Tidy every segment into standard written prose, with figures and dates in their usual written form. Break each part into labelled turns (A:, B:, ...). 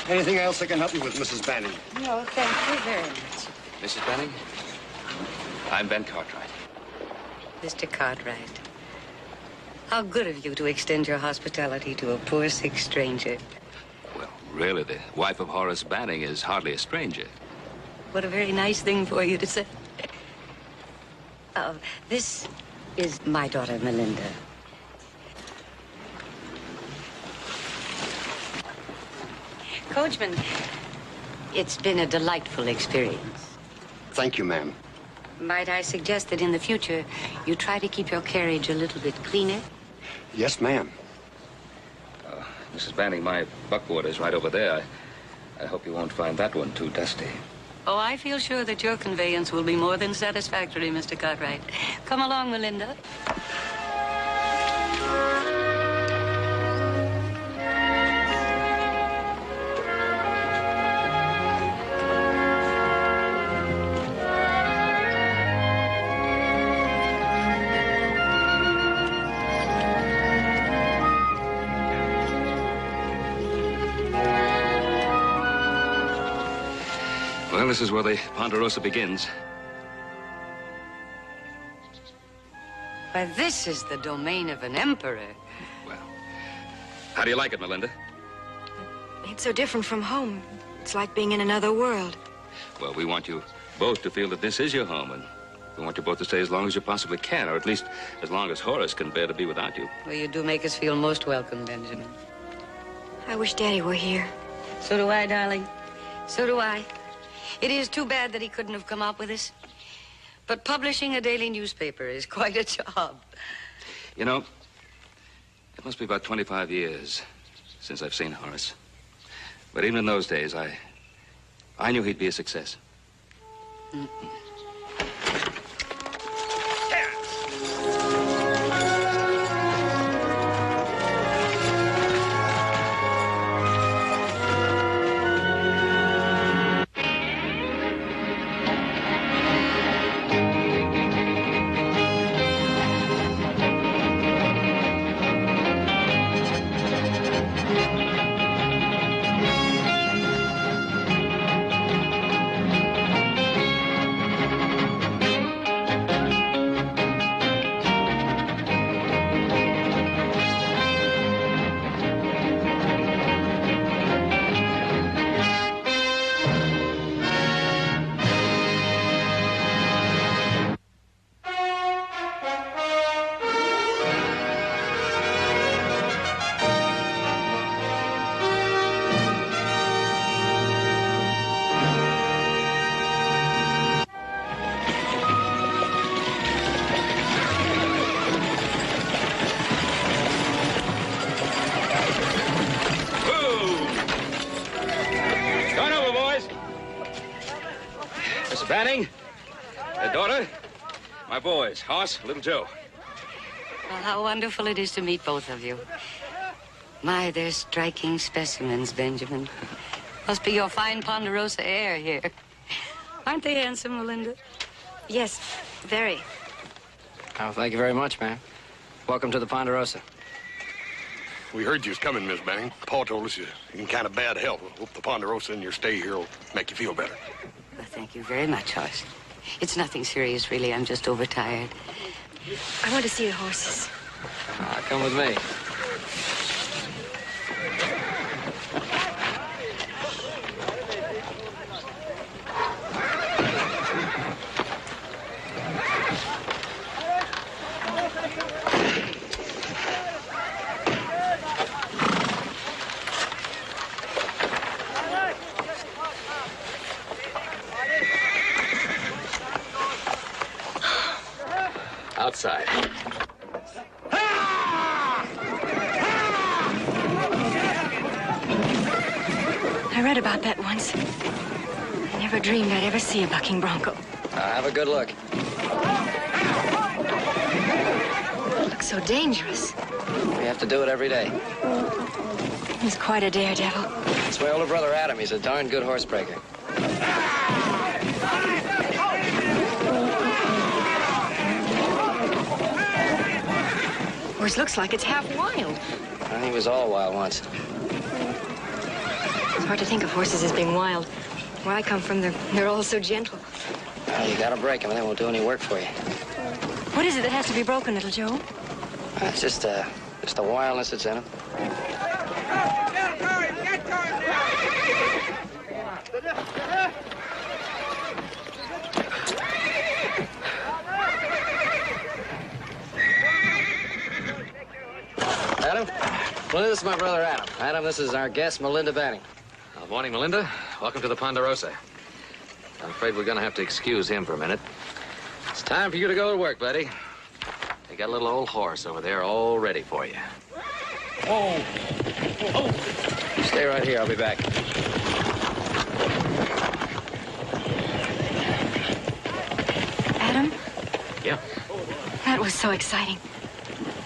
A: Anything else I can help you with, Mrs. Banning?
B: No, thank you very much.
C: Mrs. Banning, I'm Ben Cartwright.
B: Mr. Cartwright, how good of you to extend your hospitality to a poor, sick stranger.
C: Well, really, the wife of Horace Banning is hardly a stranger.
B: What a very nice thing for you to say. This is my daughter, Melinda. Coachman, it's been a delightful experience.
A: Thank you, ma'am.
B: Might I suggest that in the future, you try to keep your carriage a little bit cleaner?
A: Yes, ma'am.
C: Mrs. Banning, my buckboard is right over there. I hope you won't find that one too dusty.
B: Oh, I feel sure that your conveyance will be more than satisfactory, Mr. Cartwright. Come along, Melinda.
C: Well, this is where the Ponderosa begins.
B: Why, this is the domain of an emperor.
C: Well, how do you like it, Melinda?
D: It's so different from home. It's like being in another world.
C: Well, we want you both to feel that this is your home, and we want you both to stay as long as you possibly can, or at least as long as Horace can bear to be without you.
B: Well, you do make us feel most welcome, Benjamin.
D: I wish Daddy were here.
B: So do I, darling. So do I. It is too bad that he couldn't have come out with us. But publishing a daily newspaper is quite a job.
C: You know, it must be about 25 years since I've seen Horace. But even in those days, I knew he'd be a success. Mm-hmm. Banning, their daughter, my boys, Hoss, little Joe.
B: Well, how wonderful it is to meet both of you. My, they're striking specimens, Benjamin. Must be your fine Ponderosa air here. Aren't they handsome, Melinda?
D: Yes, very.
E: Oh, thank you very much, ma'am. Welcome to the Ponderosa.
A: We heard you was coming, Miss Banning. Paul told us you're in kind of bad health. Hope the Ponderosa and your stay here will make you feel better.
B: Well, thank you very much, Hoss. It's nothing serious, really. I'm just overtired.
D: I want to see the horses.
E: Come with me.
C: Outside.
D: I read about that once. I never dreamed I'd ever see a bucking bronco.
E: Have a good look.
D: It looks so dangerous.
E: We have to do it every day.
D: He's quite a daredevil.
E: It's my older brother, Adam. He's a darn good horse breaker.
D: Horse looks like it's half wild.
E: He was all wild once.
D: Hard to think of horses as being wild. Where I come from, they're all so gentle.
E: Well, you gotta break them, and they won't do any work for you.
D: What is it that has to be broken, little Joe?
E: It's just the wildness that's in them. Adam? Well, this is my brother, Adam. Adam, this is our guest, Melinda Banning.
F: Good morning, Melinda. Welcome to the Ponderosa. I'm afraid we're going to have to excuse him for a minute. It's time for you to go to work, buddy. They got a little old horse over there all ready for you.
E: Oh. Stay right here. I'll be back.
D: Adam?
F: Yeah?
D: That was so exciting.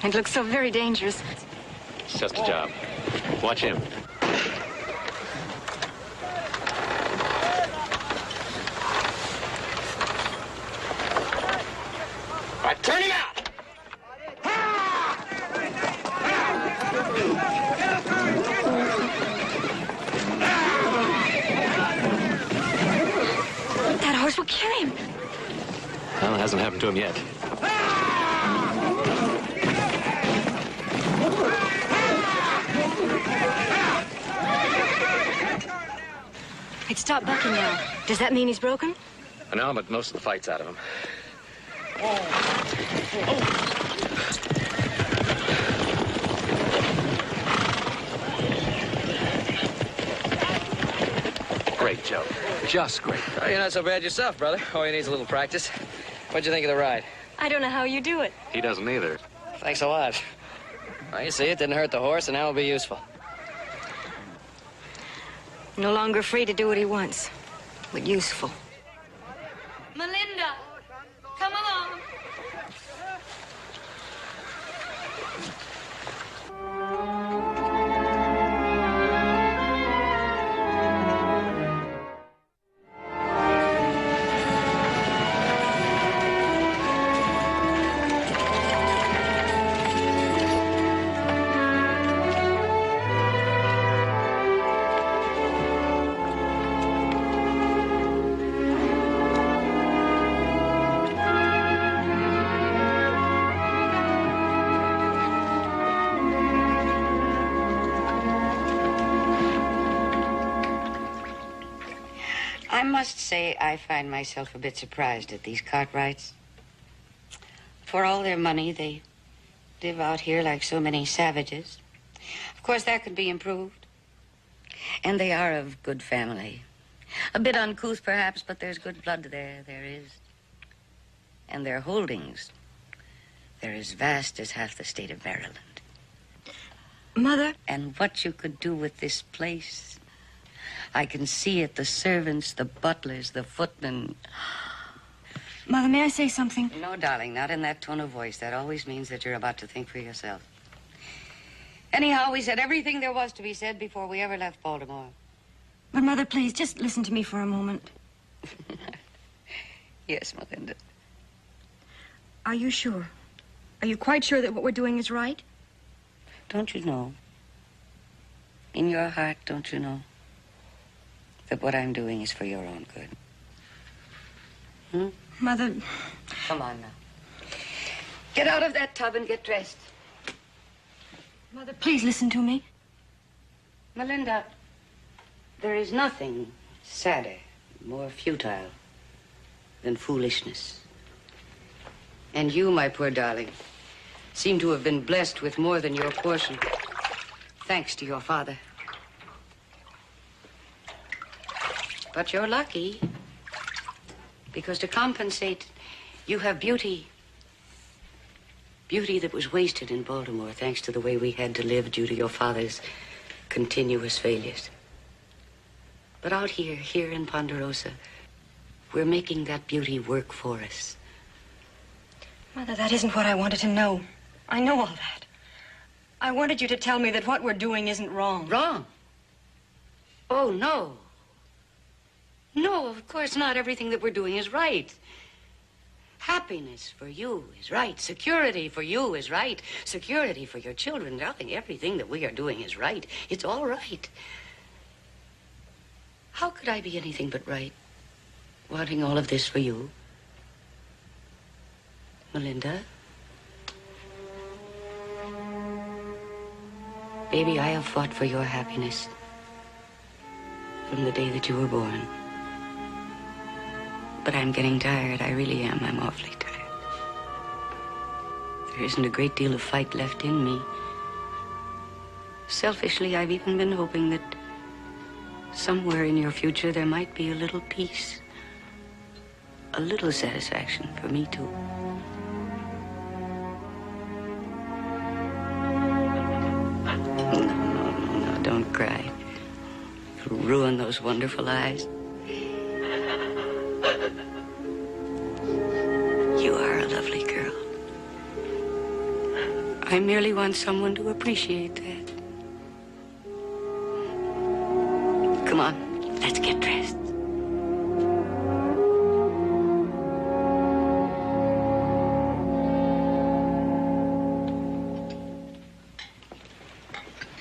D: It looked so very dangerous.
F: It's just a job. Watch him.
E: All right, turn him out!
D: That horse will kill him.
F: Well, it hasn't happened to him yet.
D: It stopped bucking now. Does that mean he's broken?
F: No, but most of the fight's out of him. Great, Joe. Just great.
E: Oh, you're not so bad yourself, brother. All you need is a little practice. What'd you think of the ride?
D: I don't know how you do it.
F: He doesn't either.
E: Thanks a lot. Well, you see, it didn't hurt the horse, and now it'll be useful.
D: No longer free to do what he wants, but useful.
B: Melinda, come along. I must say I find myself a bit surprised at these Cartwrights. For all their money, they live out here like so many savages. Of course, that could be improved. And they are of good family. A bit uncouth, perhaps, but there's good blood there is. And their holdings, they're as vast as half the state of Maryland.
D: Mother?
B: And what you could do with this place... I can see it, the servants, the butlers, the footmen.
D: Mother, may I say something?
B: No, darling, not in that tone of voice. That always means that you're about to think for yourself. Anyhow, we said everything there was to be said before we ever left Baltimore.
D: But, Mother, please, just listen to me for a moment.
B: Yes, Melinda.
D: Are you sure? Are you quite sure that what we're doing is right?
B: Don't you know? In your heart, don't you know? That what I'm doing is for your own good.
D: Mother...
B: Come on now. Get out of that tub and get dressed.
D: Mother, please listen to me.
B: Melinda, there is nothing sadder, more futile than foolishness. And you, my poor darling, seem to have been blessed with more than your portion, thanks to your father. But you're lucky, because to compensate, you have beauty. Beauty that was wasted in Baltimore, thanks to the way we had to live due to your father's continuous failures. But out here in Ponderosa, we're making that beauty work for us.
D: Mother, that isn't what I wanted to know. I know all that. I wanted you to tell me that what we're doing isn't wrong.
B: Wrong? Oh, no. No, of course not. Everything that we're doing is right. Happiness for you is right. Security for you is right. Security for your children. Darling, everything that we are doing is right. It's all right. How could I be anything but right, wanting all of this for you? Melinda? Baby, I have fought for your happiness from the day that you were born. But I'm getting tired. I really am. I'm awfully tired. There isn't a great deal of fight left in me. Selfishly, I've even been hoping that somewhere in your future there might be a little peace, a little satisfaction for me, too. No, don't cry. You'll ruin those wonderful eyes. You are a lovely girl. I merely want someone to appreciate that. Come on, let's get dressed.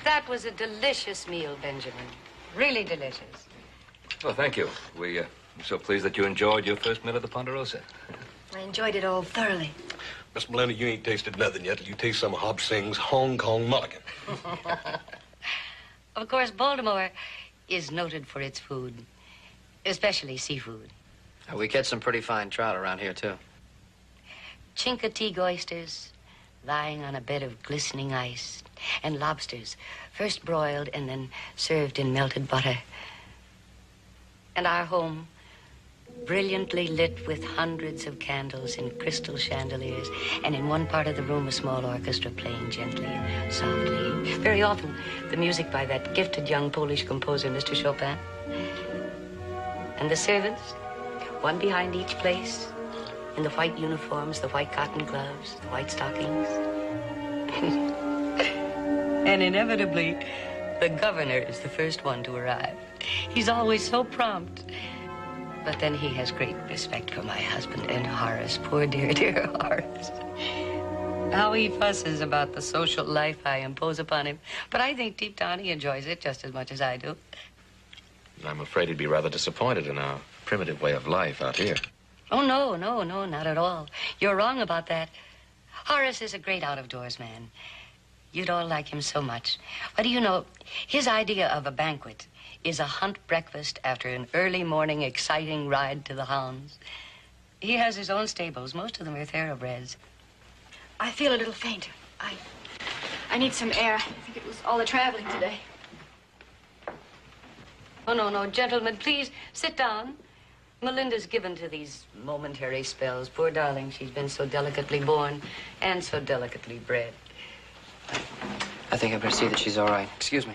B: That was a delicious meal, Benjamin. Really delicious.
C: Well, thank you. I'm so pleased that you enjoyed your first meal at the Ponderosa.
D: I enjoyed it all thoroughly.
A: Miss Melinda, you ain't tasted nothing yet till you taste some of Hop Sing's Hong Kong Mulligan.
B: Of course, Baltimore is noted for its food, especially seafood.
F: We catch some pretty fine trout around here, too.
B: Chincoteague oysters lying on a bed of glistening ice, and lobsters, first broiled and then served in melted butter. And our home, brilliantly lit with hundreds of candles in crystal chandeliers, and in one part of the room a small orchestra playing gently and softly. Very often, the music by that gifted young Polish composer, Mr. Chopin. And the servants, one behind each place, in the white uniforms, the white cotton gloves, the white stockings. And inevitably, the governor is the first one to arrive. He's always so prompt. But then he has great respect for my husband and Horace. Poor dear, dear Horace. How he fusses about the social life I impose upon him. But I think deep down he enjoys it just as much as I do.
F: I'm afraid he'd be rather disappointed in our primitive way of life out here.
B: Oh, no, not at all. You're wrong about that. Horace is a great out-of-doors man. You'd all like him so much. But do you know, his idea of a banquet is a hunt breakfast after an early morning exciting ride to the hounds. He has his own stables. Most of them are thoroughbreds.
D: I feel a little faint. I need some air. I think it was all the traveling today.
B: Oh, no, gentlemen, please sit down. Melinda's given to these momentary spells. Poor darling, she's been so delicately born and so delicately bred.
E: I think I better see that she's all right. Excuse me.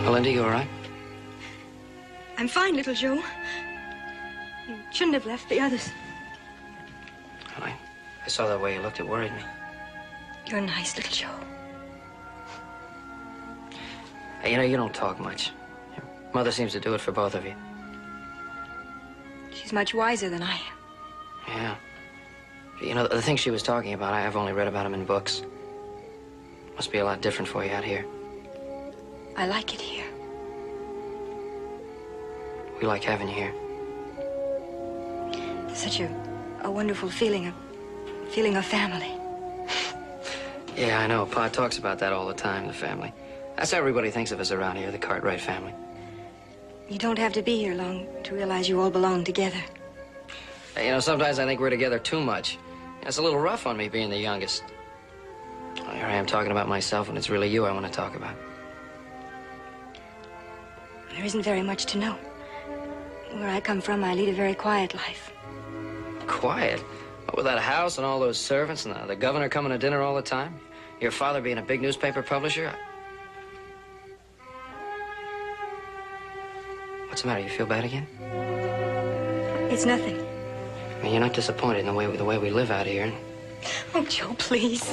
E: Melinda, you all right?
D: I'm fine, little Joe. You shouldn't have left the others.
E: I saw that way you looked. It worried me.
D: You're nice, little Joe.
E: Hey, you know, you don't talk much. Your mother seems to do it for both of you.
D: She's much wiser than I am.
E: Yeah. You know, the things she was talking about, I've only read about them in books. Must be a lot different for you out here.
D: I like it here.
E: We like having you here.
D: There's such a wonderful feeling of family.
E: Yeah, I know. Pa talks about that all the time, the family. That's how everybody thinks of us around here, the Cartwright family.
D: You don't have to be here long to realize you all belong together.
E: Hey, you know, sometimes I think we're together too much. It's a little rough on me being the youngest. Well, here I am talking about myself, and it's really you I want to talk about.
D: There isn't very much to know. Where I come from, I lead a very quiet life.
E: Quiet? What, without a house and all those servants and the governor coming to dinner all the time? Your father being a big newspaper publisher? What's the matter? You feel bad again?
D: It's nothing.
E: I mean, you're not disappointed in the way we live out here.
D: Oh, Joe, please.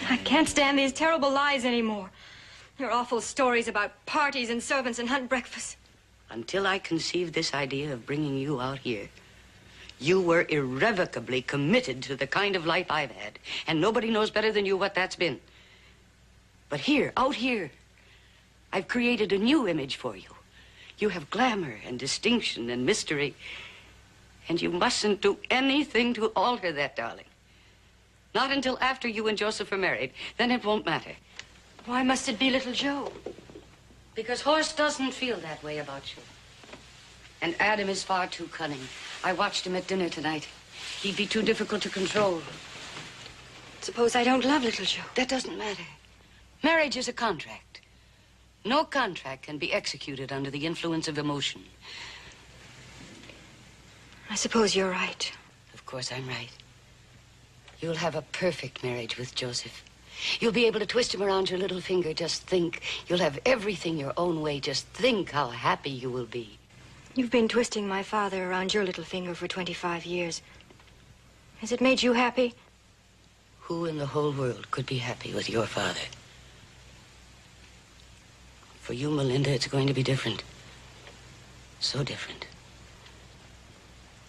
D: I can't stand these terrible lies anymore. Your awful stories about parties and servants and hunt breakfasts.
B: Until I conceived this idea of bringing you out here, you were irrevocably committed to the kind of life I've had. And nobody knows better than you what that's been. But here, out here, I've created a new image for you. You have glamour and distinction and mystery. And you mustn't do anything to alter that, darling. Not until after you and Joseph are married. Then it won't matter.
D: Why must it be little Joe?
B: Because Horace doesn't feel that way about you. And Adam is far too cunning. I watched him at dinner tonight. He'd be too difficult to control.
D: Suppose I don't love little Joe.
B: That doesn't matter. Marriage is a contract. No contract can be executed under the influence of emotion.
D: I suppose you're right.
B: Of course I'm right. You'll have a perfect marriage with Joseph. You'll be able to twist him around your little finger. Just think. You'll have everything your own way. Just think how happy you will be.
D: You've been twisting my father around your little finger for 25 years. Has it made you happy?
B: Who in the whole world could be happy with your father? For you, Melinda, it's going to be different. So different.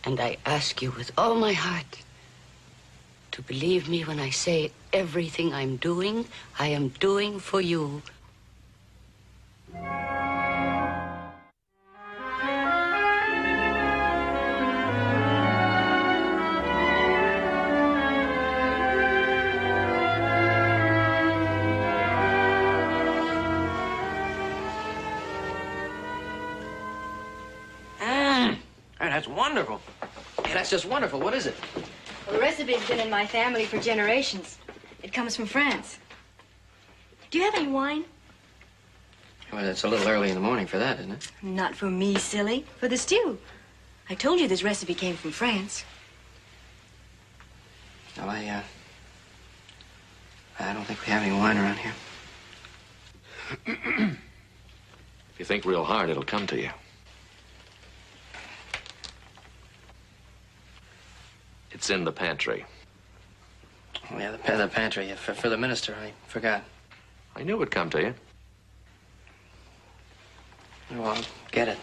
B: And I ask you with all my heart to believe me when I say everything I am doing for you.
E: That's wonderful. Yeah, that's just wonderful. What is it?
D: Well, the recipe's been in my family for generations. It comes from France. Do you have any wine?
E: Well, it's a little early in the morning for that, isn't it?
D: Not for me, silly. For the stew. I told you this recipe came from France.
E: Well, I don't think we have any wine around here.
F: If you think real hard, it'll come to you. It's in the pantry.
E: Oh, yeah, the pantry. Yeah, for the minister, I forgot.
F: I knew it'd come to you.
E: Well, I'll get it.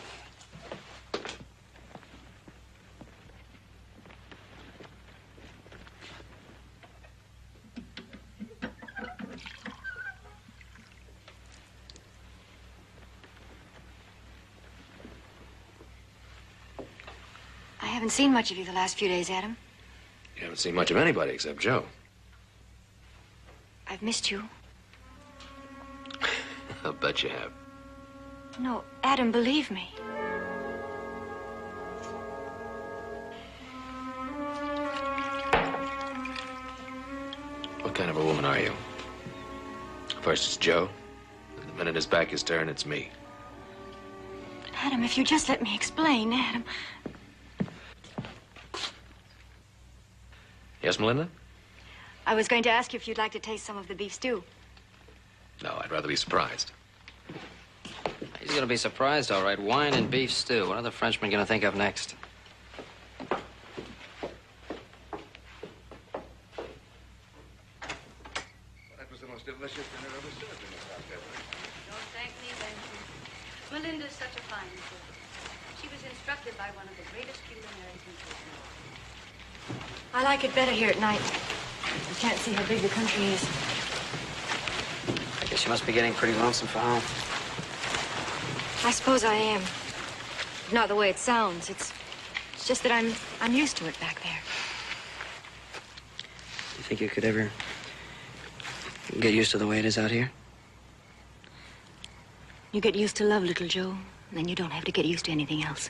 D: I haven't seen much of you the last few days, Adam.
F: You haven't seen much of anybody except Joe.
D: I've missed you.
F: I'll bet you have.
D: No, Adam, believe me.
F: What kind of a woman are you? First it's Joe, and the minute his back is turned, it's me.
D: Adam, if you just let me explain, Adam.
F: Yes, Melinda?
D: I was going to ask you if you'd like to taste some of the beef stew.
F: No, I'd rather be surprised.
E: He's gonna be surprised, all right. Wine and beef stew. What are the Frenchmen gonna think of next?
A: That was the most delicious dinner ever served in this house, Beverly.
B: Don't thank me, Benson. Melinda's such a fine cook. She was instructed by one of the greatest culinary teachers in the world.
D: I like it better here at night. You can't see how big the country is.
E: I guess you must be getting pretty lonesome for home.
D: I suppose I am. Not the way it sounds. It's just that I'm used to it back there.
E: You think you could ever get used to the way it is out here?
D: You get used to love, little Joe, and then you don't have to get used to anything else.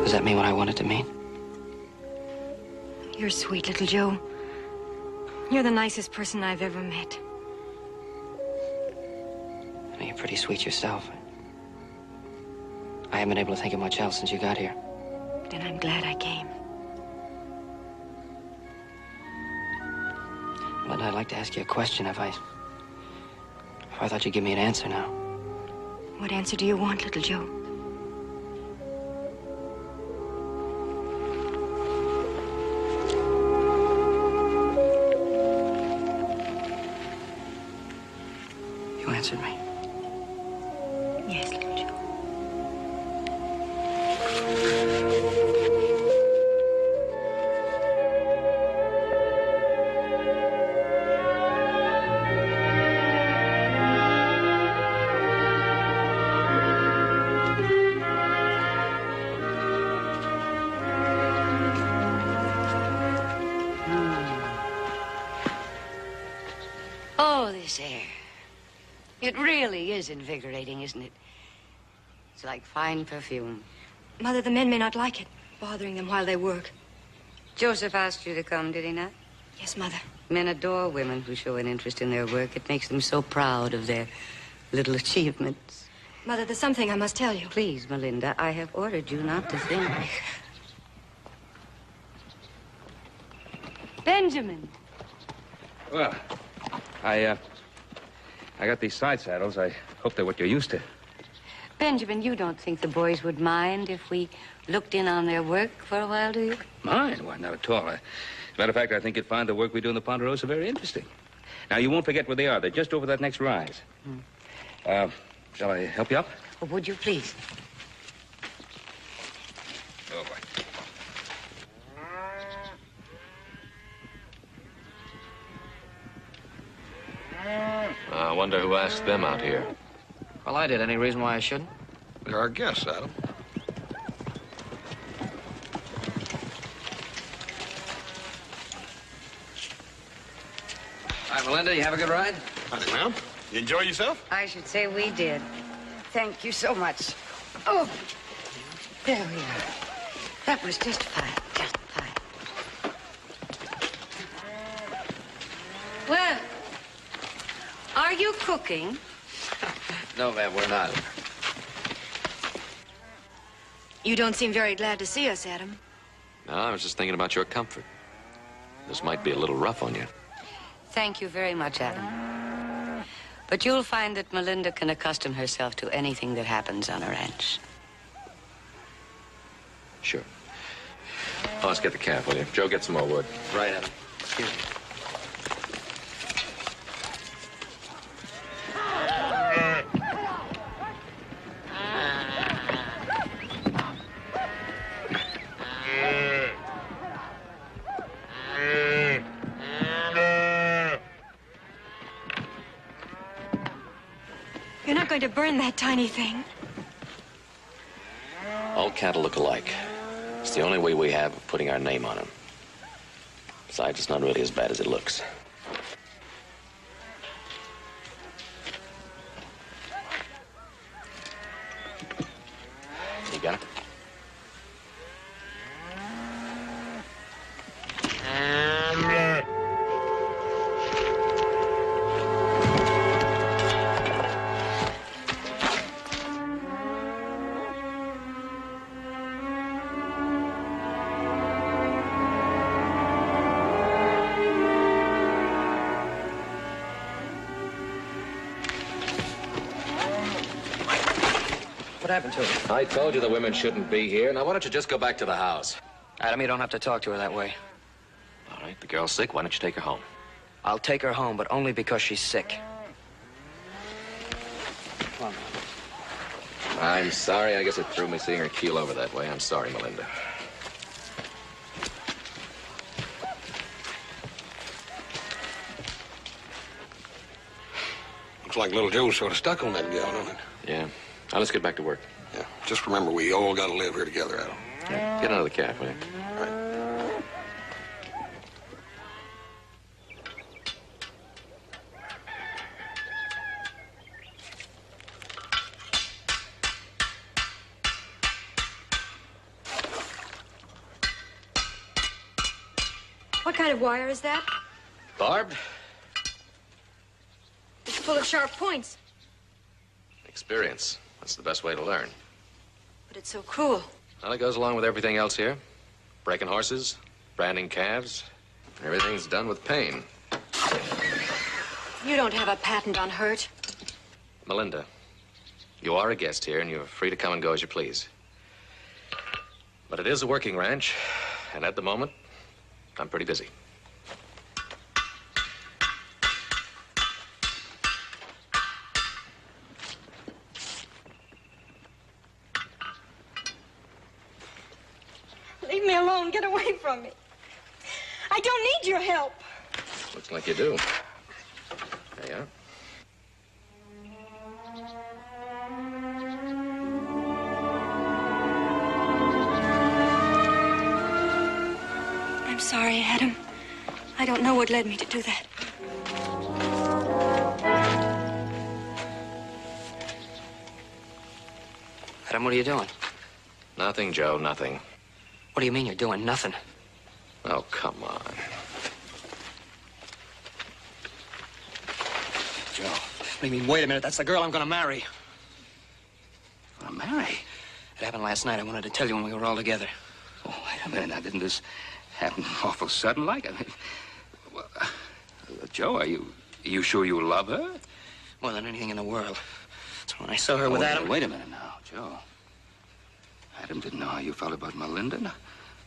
E: Does that mean what I want it to mean?
D: You're sweet, little Joe. You're the nicest person I've ever met.
E: Well, you're pretty sweet yourself. I haven't been able to think of much else since you got here.
D: Then I'm glad I came.
E: Linda, I'd like to ask you a question if I thought you'd give me an answer now.
D: What answer do you want, little Joe?
E: You answered me.
D: Yes, little Joe.
B: Oh, this air. It really is invigorating, isn't it? It's like fine perfume.
D: Mother, the men may not like it, bothering them while they work.
B: Joseph asked you to come, did he not?
D: Yes, Mother.
B: Men adore women who show an interest in their work. It makes them so proud of their little achievements.
D: Mother, there's something I must tell you.
B: Please, Melinda, I have ordered you not to think. Benjamin.
C: Well, I got these side saddles. I hope they're what you're used to.
B: Benjamin, you don't think the boys would mind if we looked in on their work for a while, do you?
C: Mind? Why, not at all. As a matter of fact, I think you'd find the work we do in the Ponderosa very interesting. Now, you won't forget where they are. They're just over that next rise. Shall I help you up?
B: Oh, would you please?
C: Oh, boy.
F: I wonder who asked them out here.
E: Well, I did. Any reason why I shouldn't?
A: They're our guests, Adam.
E: All right, Melinda, you have a good ride?
A: Howdy, ma'am. You enjoy yourself?
B: I should say we did. Thank you so much. Oh, there we are. That was just fine, just fine. Well, are you cooking?
E: No, ma'am, we're not.
D: You don't seem very glad to see us, Adam.
F: No, I was just thinking about your comfort. This might be a little rough on you.
B: Thank you very much, Adam. But you'll find that Melinda can accustom herself to anything that happens on a ranch.
F: Sure. Oh, let's get the cab, will you? Joe, get some more wood.
E: Right, Adam. Excuse me.
D: You're not going to burn that tiny thing.
F: All cattle look alike. It's the only way we have of putting our name on them. Besides, it's not really as bad as it looks. You got it?
E: What happened to her?
F: I told you the women shouldn't be here. Now, why don't you just go back to the house?
E: Adam, you don't have to talk to her that way.
F: All right, the girl's sick. Why don't you take her home?
E: I'll take her home, but only because she's sick. Come on, man.
F: I'm sorry. I guess it threw me seeing her keel over that way. I'm sorry, Melinda.
A: Looks like little Joe's sort of stuck on that gal, don't it?
F: Yeah. Now, let's get back to work.
A: Yeah. Just remember, we all got to live here together, Adam.
F: Yeah. Get another cab, will you?
A: Right.
D: What kind of wire is that?
F: Barbed?
D: It's full of sharp points.
F: Experience. That's the best way to learn.
D: But it's so cruel.
F: Well, it goes along with everything else here. Breaking horses, branding calves. Everything's done with pain.
D: You don't have a patent on hurt.
F: Melinda, you are a guest here, and you're free to come and go as you please. But it is a working ranch, and at the moment, I'm pretty busy.
D: Leave me alone. Get away from me. I don't need your help.
F: Looks like you do. There you are.
D: I'm sorry, Adam. I don't know what led me to do that.
E: Adam, what are you doing?
F: Nothing, Joe, nothing.
E: What do you mean you're doing nothing?
F: Oh, come on.
E: Joe. I mean, wait a minute. That's the girl I'm gonna marry.
C: Gonna marry?
E: It happened last night. I wanted to tell you when we were all together.
C: Oh, wait a minute. Now, didn't this happen awful sudden like? I mean, well, Joe, are you sure you love her?
E: More than anything in the world. So when I saw her with
C: Oh,
E: Adam...
C: Wait a minute now, Joe. Adam didn't know how you felt about Melinda. No,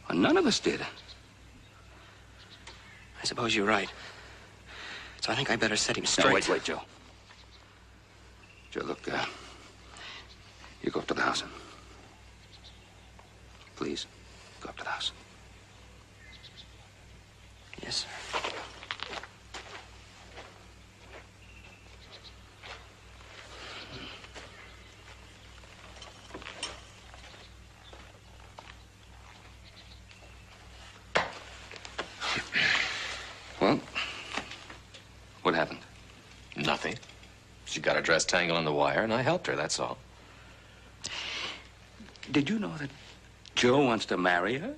C: well, none of us did.
E: I suppose you're right. So I think I better set him straight.
C: No, wait, Joe. Joe, look, you go up to the house. Please, go up to the house.
E: Yes, sir.
C: Well, what happened?
F: Nothing. She got her dress tangled on the wire, and I helped her, that's all.
C: Did you know that Joe wants to marry her?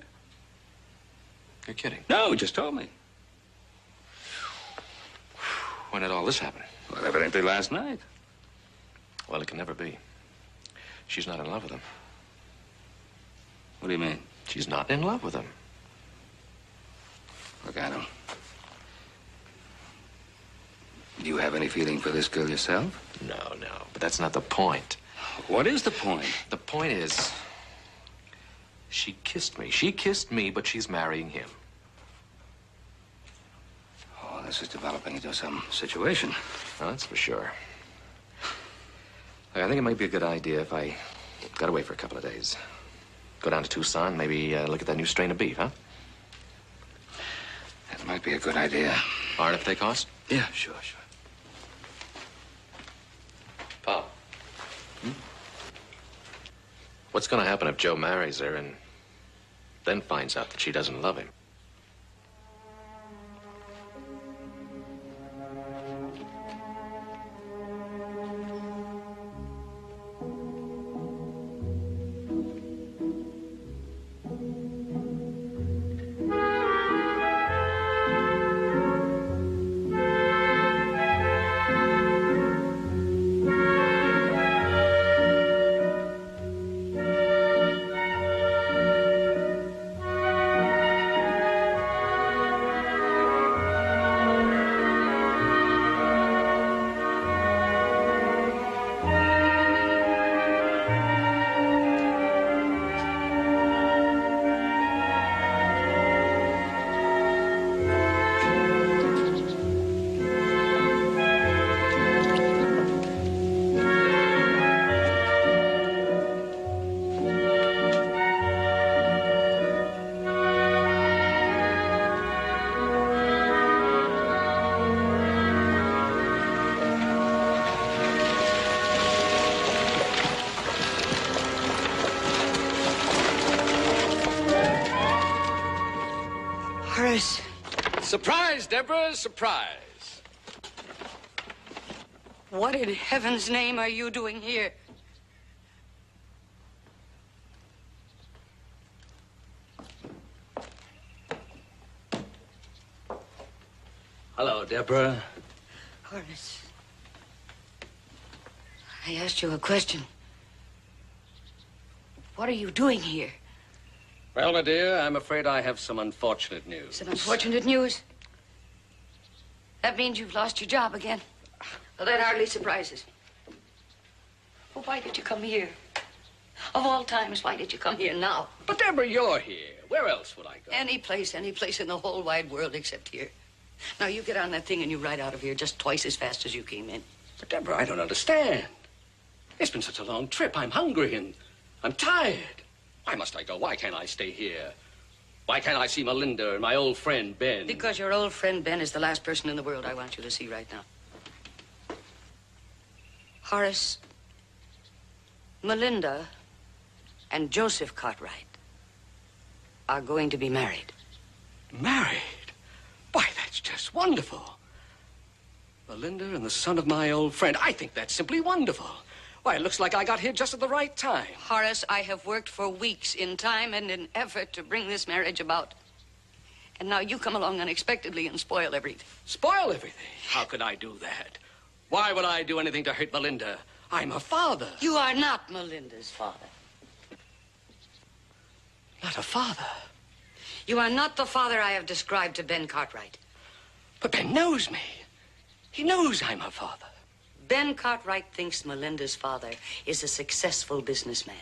F: You're kidding.
C: No, he just told me.
F: When did all this happen?
C: Well, evidently last night.
F: Well, it can never be. She's not in love with him.
C: What do you mean?
F: She's not in love with him.
C: Look, Adam. Do you have any feeling for this girl yourself?
F: No, but that's not the point.
C: What is the point?
F: The point is, she kissed me. She kissed me, but she's marrying him.
C: Oh, this is developing into some situation.
F: Well, that's for sure. Look, I think it might be a good idea if I got away for a couple of days. Go down to Tucson, maybe look at that new strain of beef, huh?
C: That might be a good idea.
F: Hard if they cost?
C: Yeah, sure.
F: Pop. What's going to happen if Joe marries her and then finds out that she doesn't love him?
G: Surprise, Deborah, surprise.
B: What in heaven's name are you doing here?
G: Hello, Deborah.
B: Horace, I asked you a question. What are you doing here?
G: Well, my dear, I'm afraid I have some unfortunate news.
B: Some unfortunate news? That means you've lost your job again. Well, that hardly surprises me. Well, why did you come here? Of all times, why did you come here now?
G: But, Deborah, you're here. Where else would I go?
B: Any place in the whole wide world except here. Now, you get on that thing and you ride out of here just twice as fast as you came in.
G: But, Deborah, I don't understand. It's been such a long trip. I'm hungry and I'm tired. Why must I go? Why can't I stay here? Why can't I see Melinda and my old friend, Ben?
B: Because your old friend, Ben, is the last person in the world I want you to see right now. Horace, Melinda and Joseph Cartwright are going to be married.
G: Married? Why, that's just wonderful. Melinda and the son of my old friend. I think that's simply wonderful. Why, it looks like I got here just at the right time.
B: Horace, I have worked for weeks in time and in effort to bring this marriage about. And now you come along unexpectedly and spoil everything.
G: Spoil everything? How could I do that? Why would I do anything to hurt Melinda? I'm her father.
B: You are not Melinda's father.
G: Not a father?
B: You are not the father I have described to Ben Cartwright.
G: But Ben knows me. He knows I'm her father.
B: Ben Cartwright thinks Melinda's father is a successful businessman.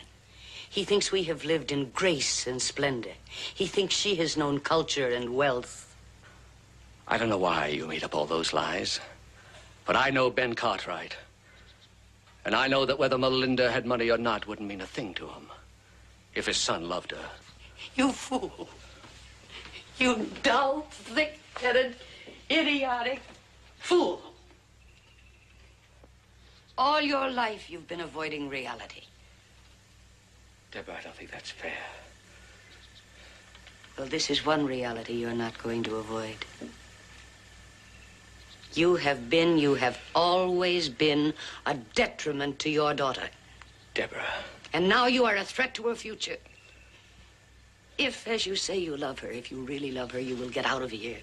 B: He thinks we have lived in grace and splendor. He thinks she has known culture and wealth.
G: I don't know why you made up all those lies, but I know Ben Cartwright. And I know that whether Melinda had money or not wouldn't mean a thing to him if his son loved her.
B: You fool. You dull, thick-headed, idiotic fool. All your life, you've been avoiding reality.
G: Deborah, I don't think that's fair.
B: Well, this is one reality you're not going to avoid. You have always been a detriment to your daughter.
G: Deborah.
B: And now you are a threat to her future. If, as you say, you love her, if you really love her, you will get out of here.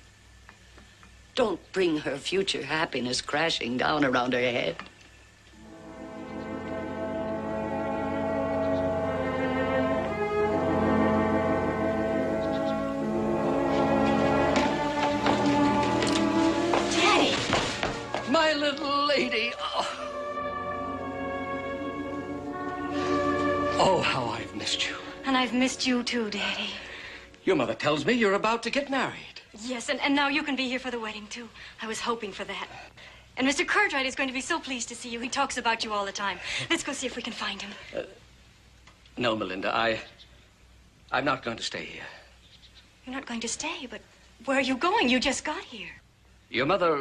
B: Don't bring her future happiness crashing down around her head.
G: My little lady. Oh, how I've missed you.
D: And I've missed you too, Daddy.
G: Your mother tells me you're about to get married.
D: Yes, and now you can be here for the wedding, too. I was hoping for that. And Mr. Cartwright is going to be so pleased to see you. He talks about you all the time. Let's go see if we can find him.
G: No, Melinda, I'm not going to stay here.
D: You're not going to stay, but where are you going? You just got here.
G: Your mother,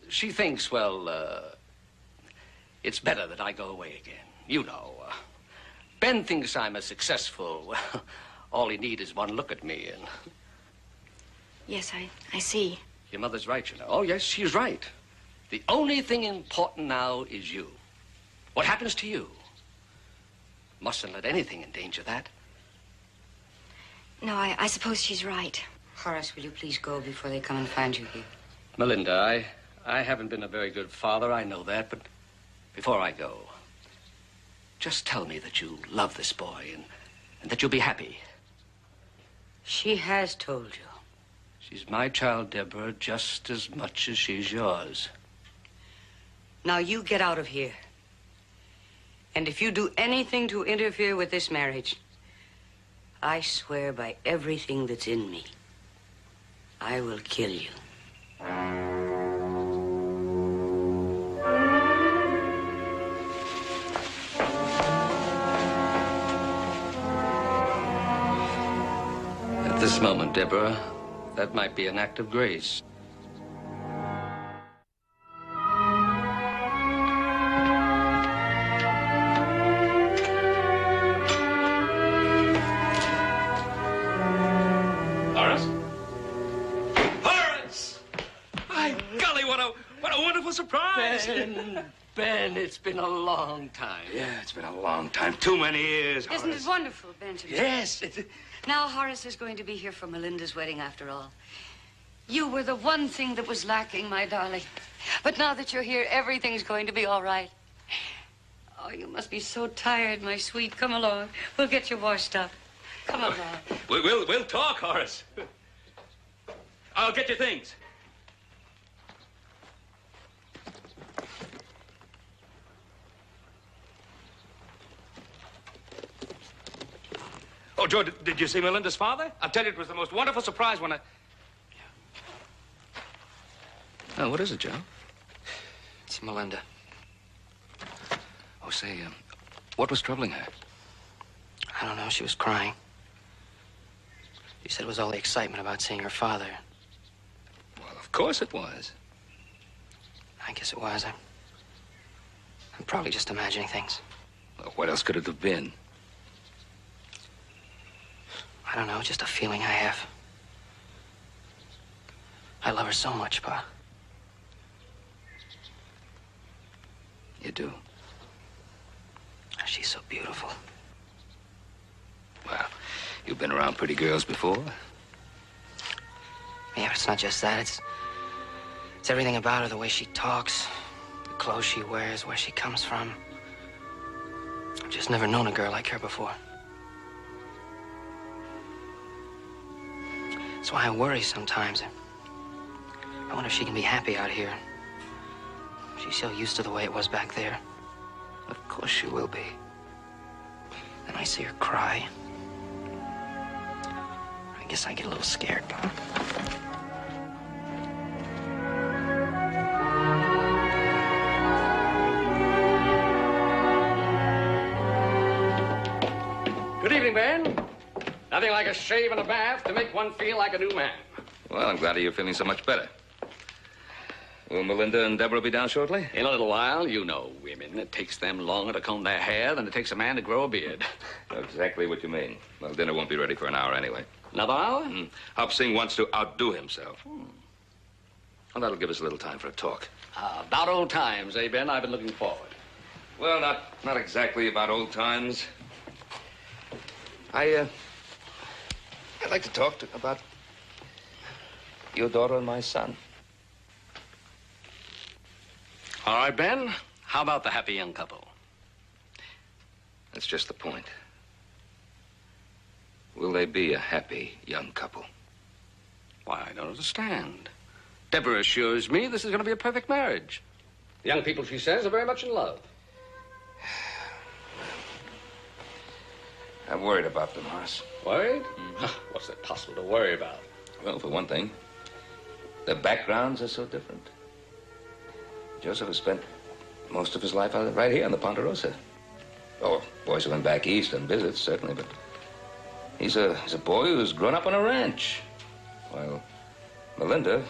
G: she thinks, well, it's better that I go away again. You know, Ben thinks I'm a successful, well, all he needs is one look at me and...
D: Yes, I see.
G: Your mother's right, you know. Oh, yes, she's right. The only thing important now is you. What happens to you? Mustn't let anything endanger that.
D: No, I suppose she's right.
B: Horace, will you please go before they come and find you here?
G: Melinda, I haven't been a very good father, I know that, but before I go, just tell me that you love this boy and that you'll be happy.
B: She has told you.
G: She's my child, Deborah, just as much as she's yours.
B: Now you get out of here. And if you do anything to interfere with this marriage, I swear by everything that's in me, I will kill you.
G: At this moment, Deborah, that might be an act of grace.
C: Horace? Horace! My golly, what a wonderful surprise!
G: Ben, it's been a long time.
C: Yeah, it's been a long time. Too many years,
B: Isn't
C: Horace.
B: it wonderful, Benjamin?
C: Yes.
B: Now Horace is going to be here for Melinda's wedding after all. You were the one thing that was lacking, my darling. But now that you're here, everything's going to be all right. Oh, you must be so tired, my sweet. Come along. We'll get you washed up. Come along.
C: We'll talk, Horace. I'll get you things. Oh, Joe, did you see Melinda's father? I'll tell you, it was the most wonderful surprise when I... Oh, what is it, Joe?
E: It's Melinda.
C: Oh, say, what was troubling her?
E: I don't know. She was crying. She said it was all the excitement about seeing her father.
C: Well, of course it was.
E: I guess it was. I'm probably just imagining things.
C: Well, what else could it have been?
E: I don't know. Just a feeling I have. I love her so much, Pa.
C: You do?
E: She's so beautiful.
C: Well, you've been around pretty girls before.
E: Yeah, but it's not just that. It's everything about her, the way she talks, the clothes she wears, where she comes from. I've just never known a girl like her before. That's why I worry sometimes. I wonder if she can be happy out here. She's so used to the way it was back there.
C: Of course she will be.
E: Then I see her cry. I guess I get a little scared, Pa.
G: Good evening, Ben. Nothing like a shave and a bath to make one feel like a new man.
C: Well, I'm glad you're feeling so much better. Will Melinda and Deborah be down shortly?
G: In a little while, you know women. It takes them longer to comb their hair than it takes a man to grow a beard.
C: Exactly what you mean. Well, dinner won't be ready for an hour anyway.
G: Another hour?
C: Hop Singh wants to outdo himself. Well, that'll give us a little time for a talk.
G: About old times, eh, Ben? I've been looking forward.
C: Well, not exactly about old times. I'd like to talk about your daughter and my son.
G: All right, Ben. How about the happy young couple?
C: That's just the point. Will they be a happy young couple?
G: Why, I don't understand. Deborah assures me this is going to be a perfect marriage. The young people, she says, are very much in love.
C: I'm worried about them, Horace.
G: Worried? What's there possible to worry about?
C: Well, for one thing, their backgrounds are so different. Joseph has spent most of his life right here on the Ponderosa. Oh, boys have been back east on visits, certainly, but he's a boy who's grown up on a ranch. While Melinda,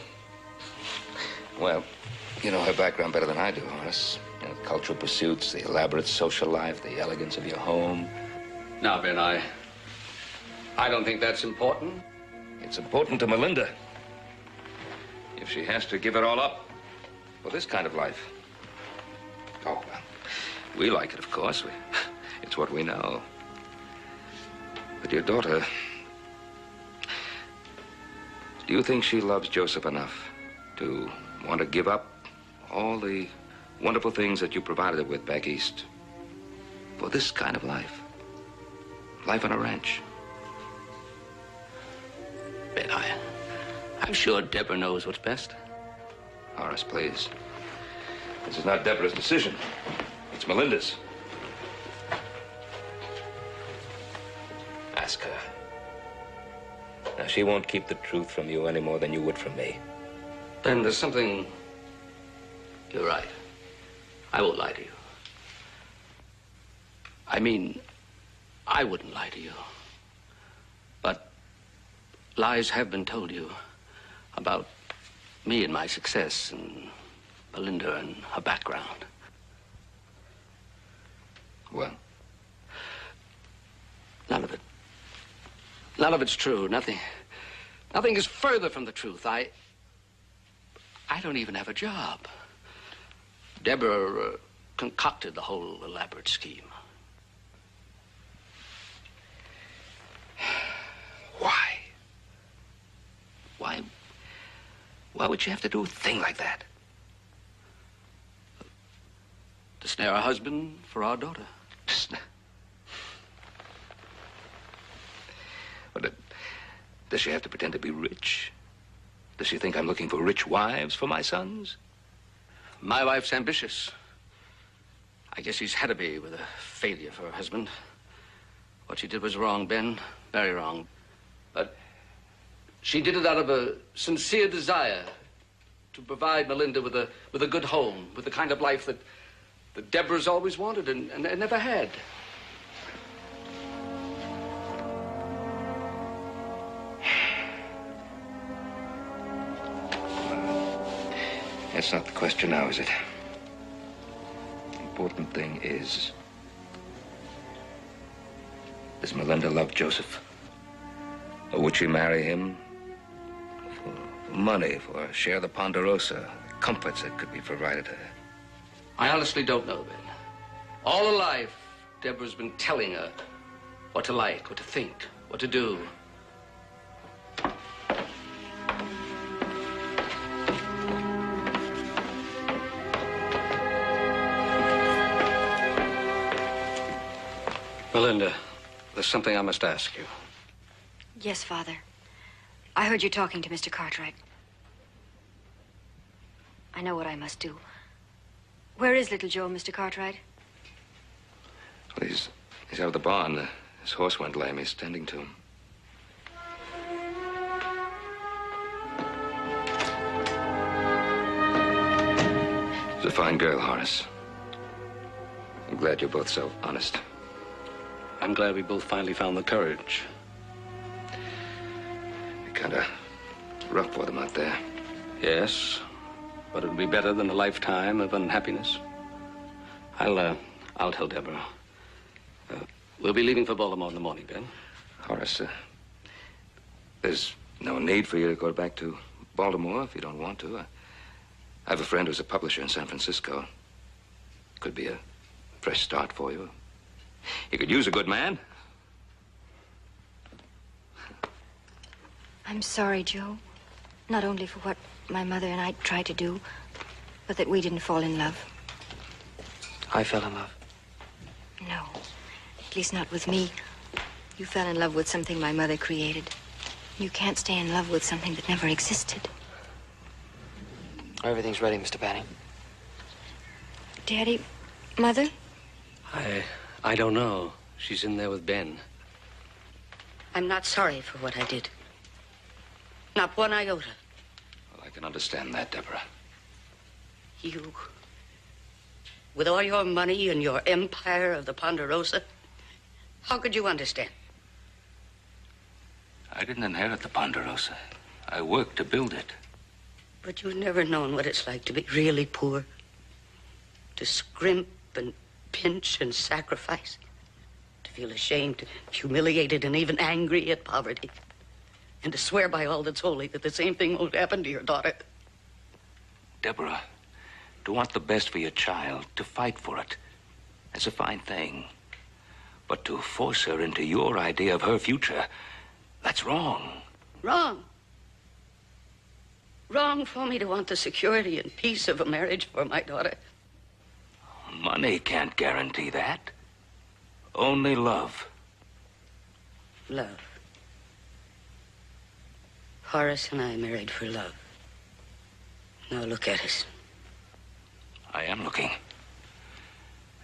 C: well, you know her background better than I do, Horace. You know, cultural pursuits, the elaborate social life, the elegance of your home.
G: Now, Ben, I don't think that's important.
C: It's important to Melinda. If she has to give it all up for this kind of life. Oh, well, we like it, of course. It's what we know. But your daughter, do you think she loves Joseph enough to want to give up all the wonderful things that you provided her with back east for this kind of life? Life on a ranch.
G: Ben, I'm sure Deborah knows what's best.
C: Horace, please. This is not Deborah's decision. It's Melinda's. Ask her. Now, she won't keep the truth from you any more than you would from me.
G: Ben, there's something... You're right. I won't lie to you. I mean, I wouldn't lie to you. But lies have been told you about me and my success, and Belinda and her background.
C: Well?
G: None of it. None of it's true. Nothing is further from the truth. I don't even have a job. Deborah concocted the whole elaborate scheme.
C: Why? Why would you have to do a thing like that?
G: To snare a husband for our daughter.
C: But does she have to pretend to be rich? Does she think I'm looking for rich wives for my sons?
G: My wife's ambitious. I guess she's had to be with a failure for her husband. What she did was wrong, Ben. Very wrong. But she did it out of a sincere desire to provide Melinda with a good home, with the kind of life that Deborah's always wanted and never had.
C: That's not the question now, is it? The important thing is, does Melinda love Joseph? Or would she marry him for money, for a share of the Ponderosa, the comforts that could be provided her?
G: I honestly don't know, Ben. All her life, Deborah's been telling her what to like, what to think, what to do. Melinda, there's something I must ask you.
D: Yes, Father. I heard you talking to Mr. Cartwright. I know what I must do. Where is little Joe, Mr. Cartwright?
C: Well, he's out of the barn. His horse went lame. He's tending to him. She's a fine girl, Horace. I'm glad you're both so honest.
G: I'm glad we both finally found the courage.
C: Kind of rough for them out there.
G: Yes, but it'll be better than a lifetime of unhappiness. I'll tell Deborah. We'll be leaving for Baltimore in the morning, Ben.
C: Horace, there's no need for you to go back to Baltimore if you don't want to. I have a friend who's a publisher in San Francisco. Could be a fresh start for you. You could use a good man.
D: I'm sorry, Joe. Not only for what my mother and I tried to do, but that we didn't fall in love.
E: I fell in love.
D: No, at least not with me. You fell in love with something my mother created. You can't stay in love with something that never existed.
E: Everything's ready, Mr. Banning.
D: Daddy, Mother?
G: I don't know. She's in there with Ben.
B: I'm not sorry for what I did. Not one iota.
C: Well, I can understand that, Deborah.
B: You, with all your money and your empire of the Ponderosa, how could you understand?
C: I didn't inherit the Ponderosa. I worked to build it.
B: But you've never known what it's like to be really poor. To scrimp and pinch and sacrifice. To feel ashamed, humiliated, and even angry at poverty. And to swear by all that's holy that the same thing won't happen to your daughter.
C: Deborah, to want the best for your child, to fight for it, that's a fine thing. But to force her into your idea of her future, that's wrong.
B: Wrong. Wrong for me to want the security and peace of a marriage for my daughter.
C: Money can't guarantee that. Only love.
B: Love. Horace and I married for love. Now look at us.
C: I am looking.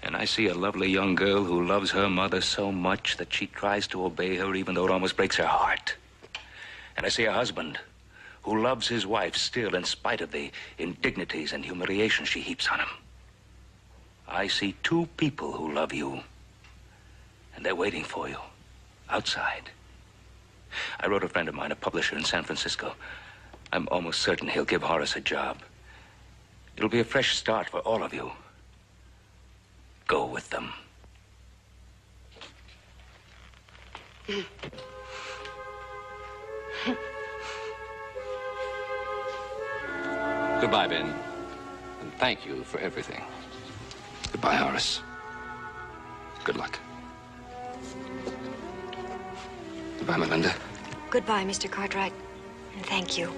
C: And I see a lovely young girl who loves her mother so much that she tries to obey her even though it almost breaks her heart. And I see a husband who loves his wife still in spite of the indignities and humiliation she heaps on him. I see two people who love you. And they're waiting for you. Outside. I wrote a friend of mine, a publisher in San Francisco. I'm almost certain he'll give Horace a job. It'll be a fresh start for all of you. Go with them.
G: Goodbye, Ben. And thank you for everything.
C: Goodbye, Horace. Good luck. Goodbye, Melinda.
D: Goodbye, Mr. Cartwright. And thank you.